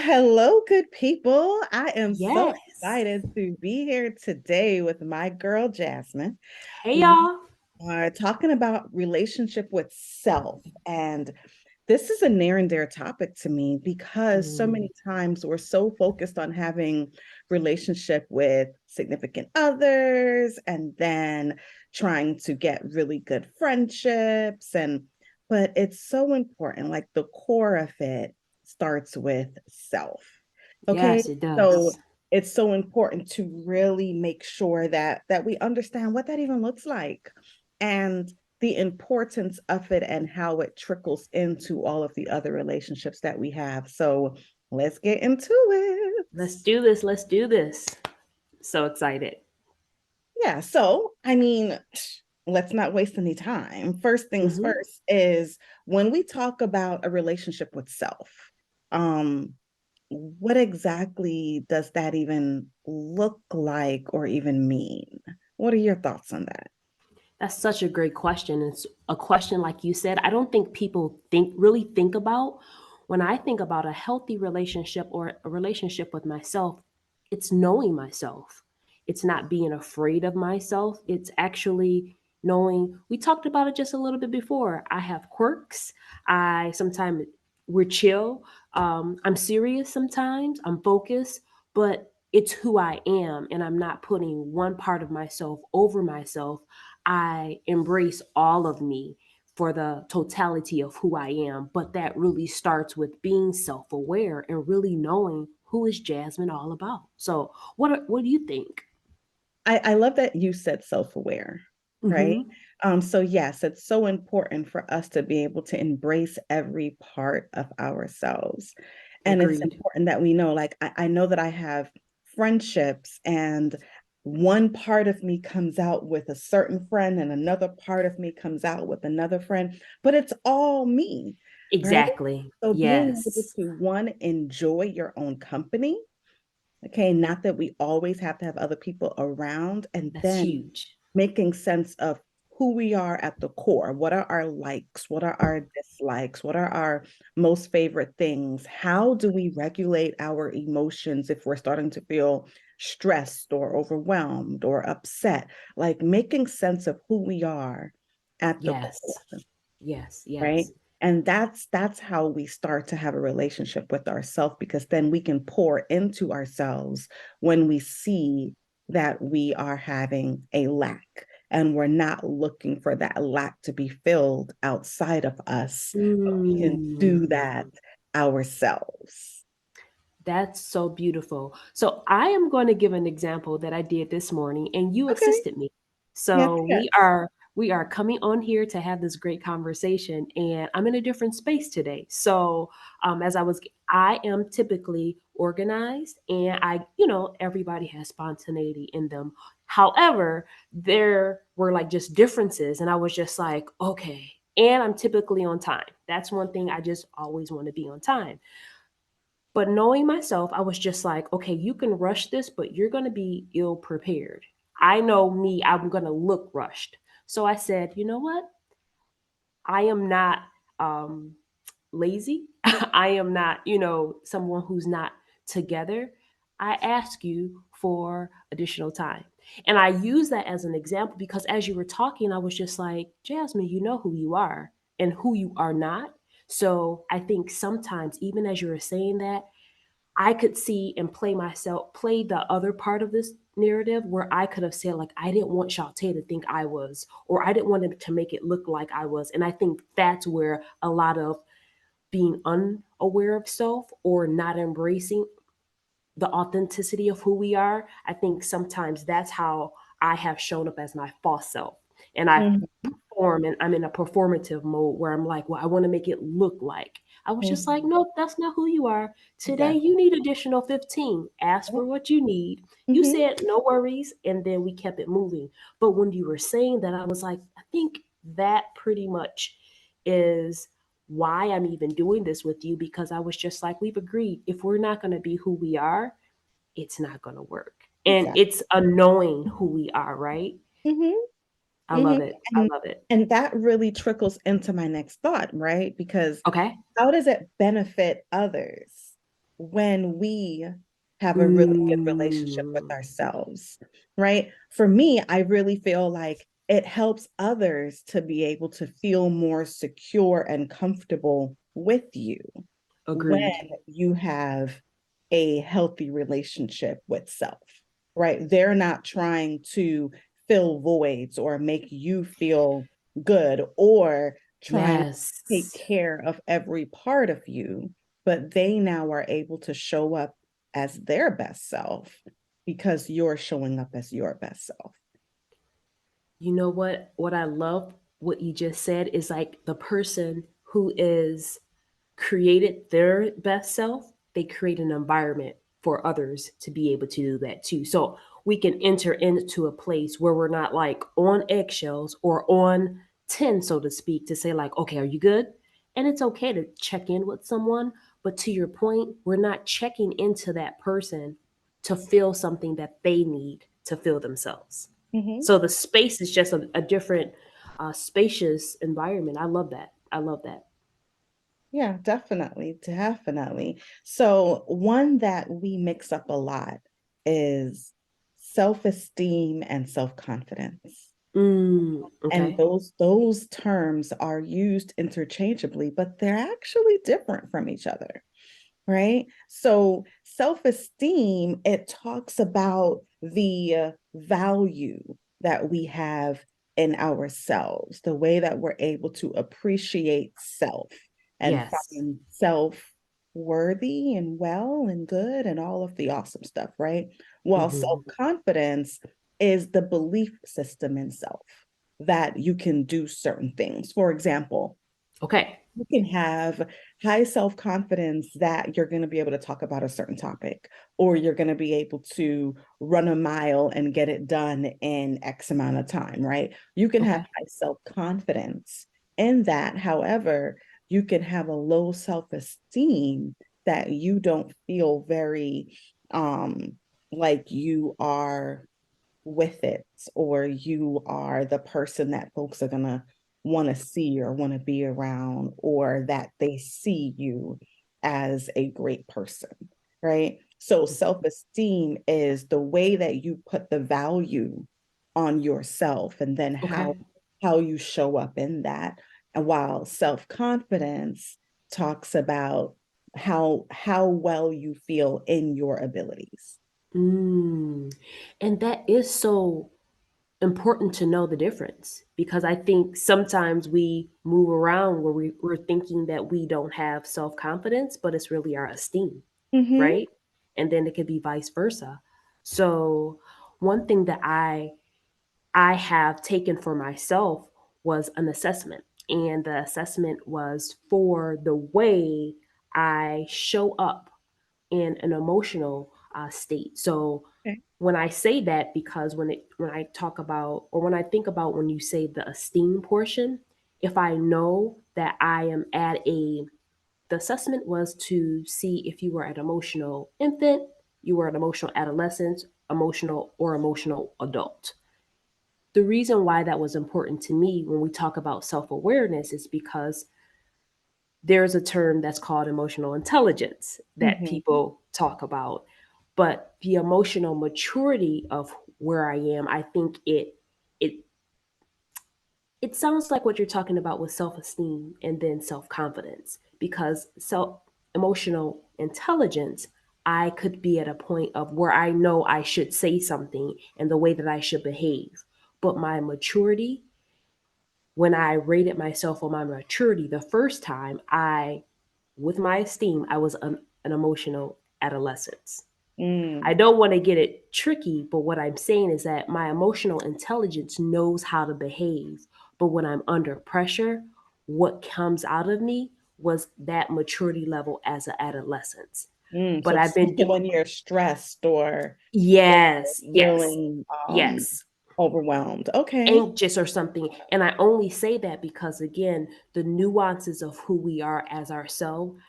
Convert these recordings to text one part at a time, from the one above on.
Hello, good people. I am so Yes. excited to be here today with my girl, Jasmine. Hey, We y'all. are talking about relationship with self. And this is a near and dear topic to me because so Mm, many times we're so focused on having relationship with significant others and then trying to get really good friendships but it's so important, like the core of it starts with self. Okay? yes, it So does. it's so important to really make sure that we understand what that even looks like and the importance of it and how it trickles into all of the other relationships that we have. So let's get into it. Let's do this. Let's do this. So excited. Yeah, so I mean, let's not waste any time. First things Hmm. first is when we talk about a relationship with self, um, what exactly does that even look like or even mean? What are your thoughts on that? That's such a great question. It's a question, like you said, I don't think people really think about. When I think about a healthy relationship or a relationship with myself, it's knowing myself. It's not being afraid of myself. It's actually knowing. We talked about it just a little bit before. I have quirks. I sometimes we're chill. I'm serious sometimes. I'm focused, but it's who I am, and I'm not putting one part of myself over myself. I embrace all of me for the totality of who I am. But that really starts with being self aware and really knowing who is Jasmine all about. So, what do you think? I love that you said self-aware, right? Hmm. So yes, it's so important for us to be able to embrace every part of ourselves. And it's Agreed. important that we know, like, I know that I have friendships and one part of me comes out with a certain friend and another part of me comes out with another friend, but it's all me, right? Exactly. So being able Yes. to one, enjoy your own company. Okay, not that we always have to have other people around, and That's then huge. making sense of who we are at the core. What are our likes? What are our dislikes? What are our most favorite things? How do we regulate our emotions if we're starting to feel stressed or overwhelmed or upset? Like making sense of who we are at the Yes. core, Yes. right? Yes. And that's how we start to have a relationship with ourselves, because then we can pour into ourselves when we see that we are having a lack and we're not looking for that lack to be filled outside of us, but we can do that Mm. ourselves. That's so beautiful. So I am going to give an example that I did this morning and you Okay. assisted me. Yes, So we yes. are we are coming on here to have this great conversation and I'm in a different space today. So as I am typically organized and everybody has spontaneity in them. However, there were like just differences and I was just like, okay, and I'm typically on time. That's one thing I just always want to be on time. But knowing myself, I was just like, okay, you can rush this, but you're going to be ill prepared. I know me, I'm going to look rushed. So I said, you know what? I am not um, lazy. I am not, someone who's not together. I ask you for additional time. And I use that as an example because as you were talking, I was just like, Jasmine, you know who you are and who you are not. So I think sometimes, even as you were saying that, I could see and play the other part of this narrative where I could have said, like, I didn't want Chaute to think I was, or I didn't want him to make it look like I was. And I think that's where a lot of being unaware of self or not embracing the authenticity of who we are, I think sometimes that's how I have shown up as my false self. And I Mhm, perform and I'm in a performative mode where I'm like, well, I want to make it look like. I was just like, mhm. nope, that's not who you are. Today Exactly. you need additional 15. Ask for what you need. You Mhm. said no worries, and then we kept it moving. But when you were saying that, I was like, I think that pretty much is why I'm even doing this with you because I was just like, we've agreed if we're not going to be who we are, it's not going to work. And Exactly. it's a knowing who we are, right? Mhm, I mhm. love it. I And love it. and that really trickles into my next thought, right? Because Okay. how does it benefit others? when we have a really good relationship with Mm, ourselves, right? For me, I really feel like it helps others to be able to feel more secure and comfortable with you when agreed. you have a healthy relationship with self, right? They're not trying to fill voids or make you feel good or trying to take Yes. care of every part of you, but they now are able to show up as their best self because you're showing up as your best self. You know what? What I love what you just said is like the person who is created their best self, they create an environment for others to be able to do that too. So we can enter into a place where we're not like on eggshells or on 10, so to speak, to say, like, okay, are you good? And it's okay to check in with someone. But to your point, we're not checking into that person to feel something that they need to feel themselves. Mhm. So the space is just a different, spacious environment. I love that. I love that. Yeah, definitely, definitely. So, one that we mix up a lot is self-esteem and self-confidence. And Okay. those terms are used interchangeably, but they're actually different from each other, right? So self-esteem, it talks about the value that we have in ourselves, the way that we're able to appreciate self and Yes. find self worthy and well and good and all of the awesome stuff, right? While Hmm. self-confidence is the belief system in self that you can do certain things. For example, Okay. you can have high self confidence that you're going to be able to talk about a certain topic, or you're going to be able to run a mile and get it done in X amount of time, right? You can have Okay. high self confidence in that. However, you can have a low self esteem that you don't feel very like you are with it, or you are the person that folks are going to want to see or want to be around, or that they see you as a great person, right? So self-esteem is the way that you put the value on yourself, and then Okay. how you show up in that. And while self-confidence talks about how well you feel in your abilities. Mm. And that is so important to know the difference because I think sometimes we move around where we're thinking that we don't have self confidence, but it's really our esteem, Mm-hmm. right? And then it could be vice versa. So, one thing that I have taken for myself was an assessment. And the assessment was for the way I show up in an emotional state. So Okay. when I say that, because when I talk about or when I think about when you say the esteem portion, if I know that I am at a the assessment was to see if you were an emotional infant, you were an emotional adolescent, emotional adult. The reason why that was important to me when we talk about self awareness is because there's a term that's called emotional intelligence that Mm-hmm. people talk about. But the emotional maturity of where I am, I think it it sounds like what you're talking about with self-esteem and then self-confidence because self emotional intelligence I could be at a point of where I know I should say something and the way that I should behave. But my maturity, when I rated myself on my maturity the first time, with my esteem, I was an emotional adolescent. I Mm, don't want to get it tricky, but what I'm saying is that my emotional intelligence knows how to behave. But when I'm under pressure, what comes out of me was that maturity level as an adolescent. mm. But So, I've been so when you're stressed or yes, yes, feeling yes, overwhelmed. Okay. anxious or something. And I only say that because, again, the nuances of who we are as ourselves,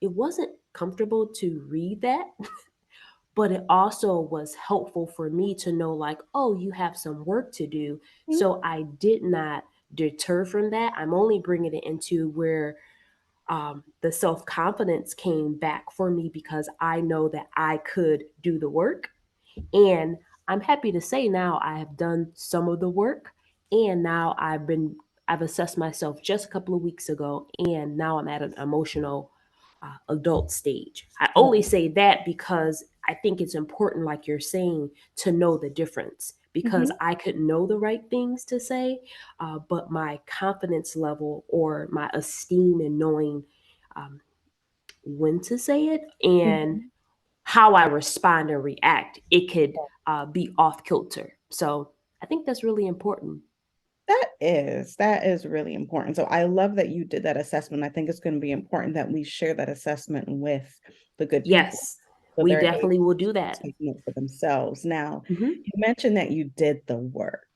it wasn't comfortable to read that, but it also was helpful for me to know, like, oh, you have some work to do. Mhm. So I did not deter from that. I'm only bringing it into where the self confidence came back for me because I know that I could do the work. And I'm happy to say now I have done some of the work, and now I've assessed myself just a couple of weeks ago, and now I'm at an emotional adult stage. I only Right. say that because I think it's important, like you're saying, to know the difference. Because Mhm. I could know the right things to say, but my confidence level or my esteem in knowing um, when to say it and Mhm. how I respond and react, it could be off kilter. So I think that's really important. That is really important. So I love that you did that assessment. I think it's going to be important that we share that assessment with the good people Yes, so we they're definitely able will do to that. take note for themselves. Now, Hmm. you mentioned that you did the work,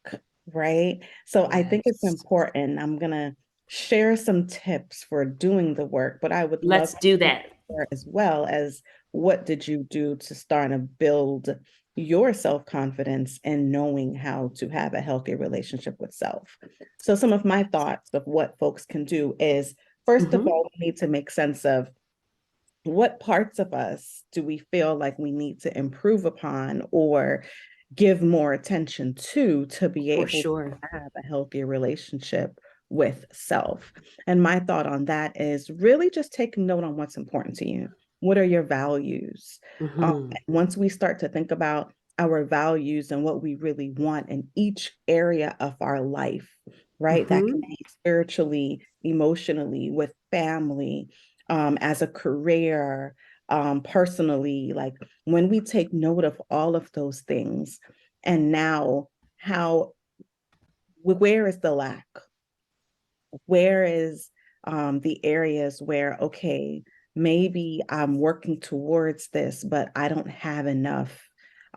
right? So I think it's Yes. important. I'm going to share some tips for doing the work, but I would love Let's do to that. share as well as what did you do to start to build your self-confidence and knowing how to have a healthy relationship with self. So some of my thoughts of what folks can do is first of Hmm. all, we need to make sense of what parts of us do we feel like we need to improve upon or give more attention to be For able to sure. have a healthier relationship with self. And my thought on that is really just take note on what's important to you. What are your values? Hmm. Once we start to think about our values and what we really want in each area of our life, right? That can Hmm. be spiritually, emotionally, with family, as a career, personally, like when we take note of all of those things, and now how, where is the lack? Where is the areas where, okay, maybe I'm working towards this, but I don't have enough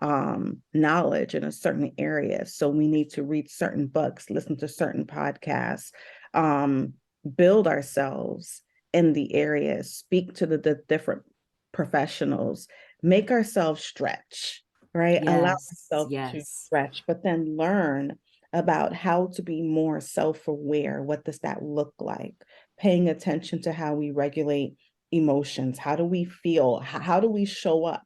knowledge in a certain area. So we need to read certain books, listen to certain podcasts, um, build ourselves in the areas, speak to the different professionals, make ourselves stretch, right? Allow Yes. ourselves to Yes. stretch, but then learn about how to be more self-aware. What does that look like? Paying attention to how we regulate emotions. How do we feel? How do we show up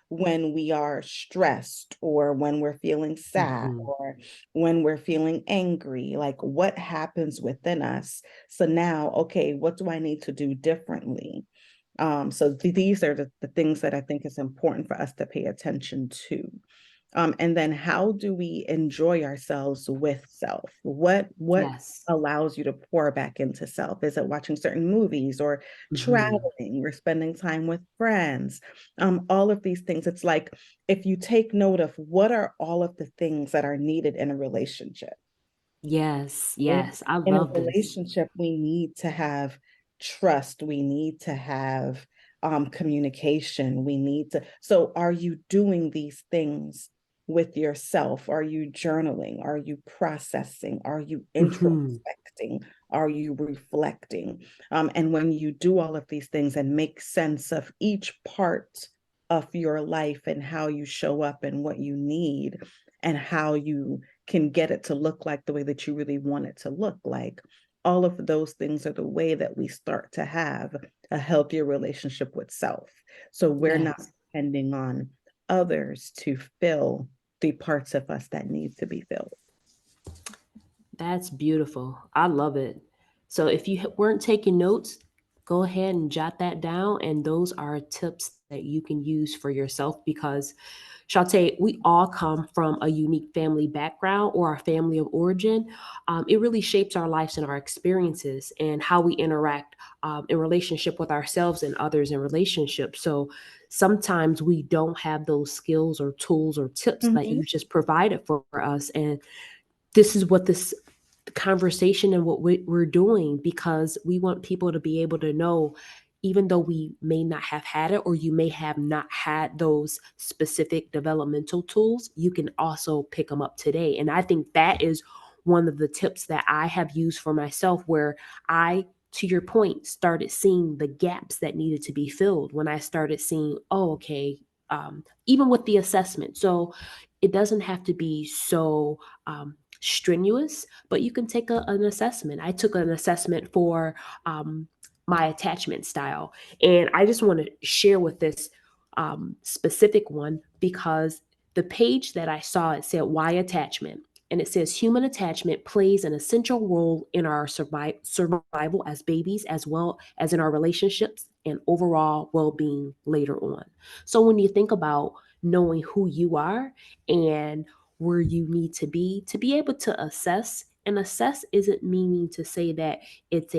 when we are stressed or when we're feeling sad Hmm. or when we're feeling angry? Like what happens within us? So now, okay, what do I need to do differently? So these are the things that I think is important for us to pay attention to. And then how do we enjoy ourselves with self? What Yes. allows you to pour back into self? Is it watching certain movies or Hmm. traveling or spending time with friends? All of these things. It's like if you take note of what are all of the things that are needed in a relationship, Yes. right? Yes. I In a love this. relationship, we need to have trust. We need to have communication. We need to. So, are you doing these things with yourself? Are you journaling? Are you processing? Are you Hmm. introspecting? Are you reflecting? And when you do all of these things and make sense of each part of your life and how you show up and what you need and how you can get it to look like the way that you really want it to look like. All of those things are the way that we start to have a healthier relationship with self. So we're not Yes. depending on others to fill the parts of us that need to be filled. That's beautiful. I love it. So if you weren't taking notes, go ahead and jot that down. And those are tips that you can use for yourself because, Chaute, we all come from a unique family background or our family of origin. It really shapes our lives and our experiences and how we interact in relationship with ourselves and others in relationships. So sometimes we don't have those skills or tools or tips that Mhm. you just provided for us. And this is what this conversation and what we're doing because we want people to be able to know even though we may not have had it or you may have not had those specific developmental tools, you can also pick them up today. And I think that is one of the tips that I have used for myself where I, to your point, started seeing the gaps that needed to be filled when I started seeing, oh, okay, even with the assessment. So it doesn't have to be so strenuous, but you can take an assessment. I took an assessment for um, my attachment style. And I just want to share with this specific one because the page that I saw, it said why attachment. And it says human attachment plays an essential role in our survival as babies, as well as in our relationships and overall well being later on. So, when you think about knowing who you are and where you need to be able to assess, and assess isn't meaning to say that it's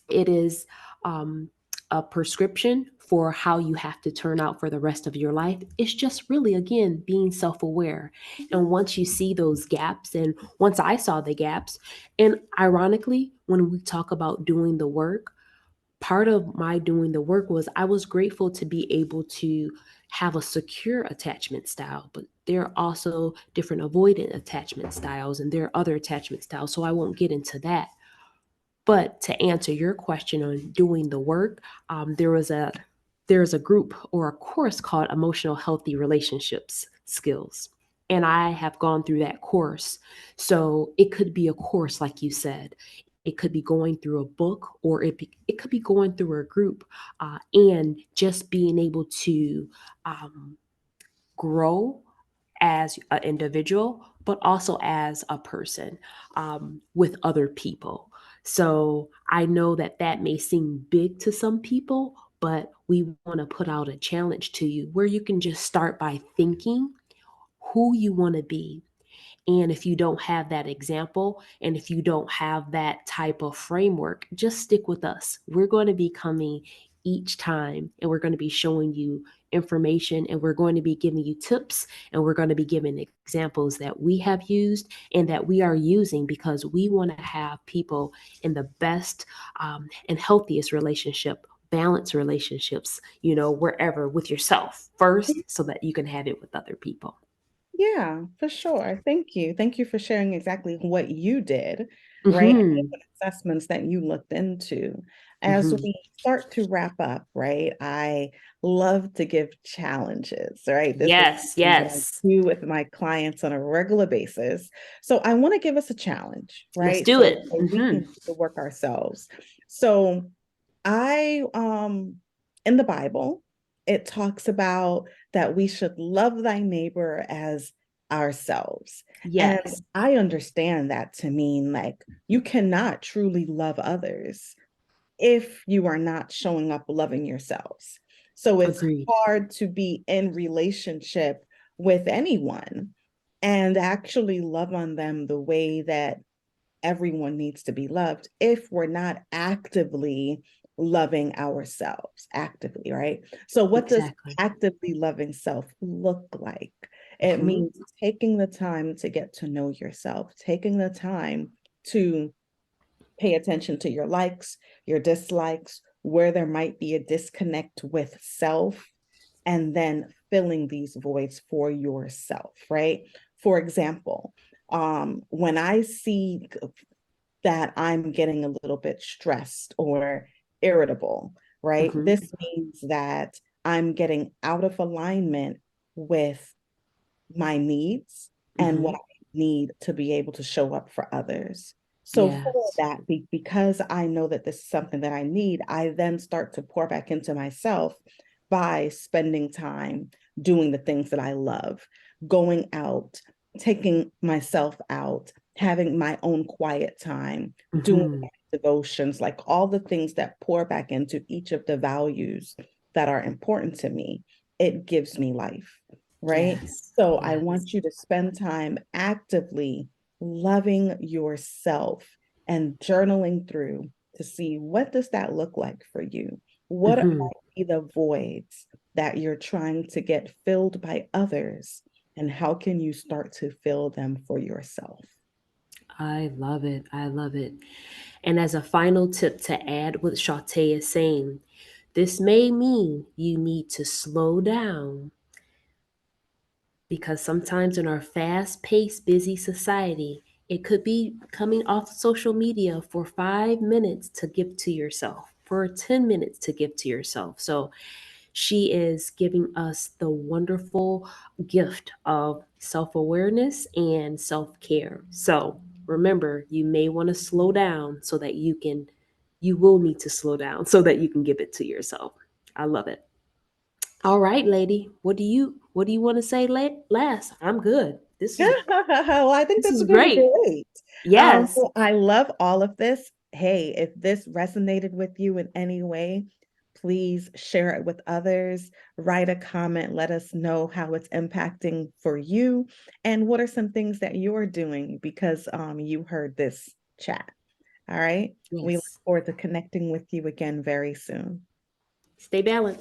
it is um, a prescription for how you have to turn out for the rest of your life. It's just really, again, being self aware. And once you see those gaps, and once I saw the gaps, and ironically, when we talk about doing the work, part of my doing the work was I was grateful to be able to have a secure attachment style, but there are also different avoidant attachment styles and there are other attachment styles. So I won't get into that. But to answer your question on doing the work, there was a group or a course called Emotional Healthy Relationships Skills. And I have gone through that course. So it could be a course, like you said. It could be going through a book, or it could be going through a group, and just being able to um, grow as an individual, but also as a person with other people. So I know that that may seem big to some people, but we want to put out a challenge to you where you can just start by thinking who you want to be. And if you don't have that example, and if you don't have that type of framework, just stick with us. We're going to be coming each time and we're going to be showing you information, and we're going to be giving you tips, and we're going to be giving examples that we have used and that we are using because we want to have people in the best and healthiest relationship, balanced relationships, wherever with yourself first so that you can have it with other people. Yeah, for sure. Thank you. Thank you for sharing exactly what you did, right? And Hmm. the assessments that you looked into. As Hmm. we start to wrap up, right? I love to give challenges, right? This is Yes, something that I yes. do with my clients on a regular basis. So I want to give us a challenge, Let's right? do So, it. so we can do the work ourselves. So I in the Bible, it talks about that we should love thy neighbor as ourselves. And Yes, I understand that to mean like you cannot truly love others if you are not showing up loving yourselves. So it's agreed. hard to be in relationship with anyone and actually love on them the way that everyone needs to be loved if we're not actively loving ourselves actively, right? So what does Exactly. actively loving self look like? It Hmm. means taking the time to get to know yourself, taking the time to pay attention to your likes, your dislikes, where there might be a disconnect with self, and then filling these voids for yourself, right? For example, when I see that I'm getting a little bit stressed or irritable, right? Hmm. This means that I'm getting out of alignment with my needs and what Hmm. I need to be able to show up for others. So for Yes. that, because I know that this is something that I need, I then start to pour back into myself by spending time doing the things that I love, going out, taking myself out, having my own quiet time, doing Hmm. devotions, like all the things that pour back into each of the values that are important to me. It gives me life, right? Yes. So I Yes. want you to spend time actively loving yourself and journaling through to see what does that look like for you? What Hmm. might be the voids that you're trying to get filled by others? And how can you start to fill them for yourself? I love it. I love it. And as a final tip to add what Chaute is saying, this may mean you need to slow down because sometimes in our fast paced, busy society, it could be coming off social media for 5 minutes to give to yourself, for 10 minutes to give to yourself. So she is giving us the wonderful gift of self awareness and self care. So remember, you may want to slow down so that you can you will need to slow down so that you can give it to yourself. I love it. All right, lady. What do you want to say last? I'm good. This is Well, I think this this is has been great. great. Yes. Well, I love all of this. Hey, if this resonated with you in any way, please share it with others. Write a comment. Let us know how it's impacting for you and what are some things that you're doing because you heard this chat. All right. We look Yes. forward to connecting with you again very soon. Stay balanced.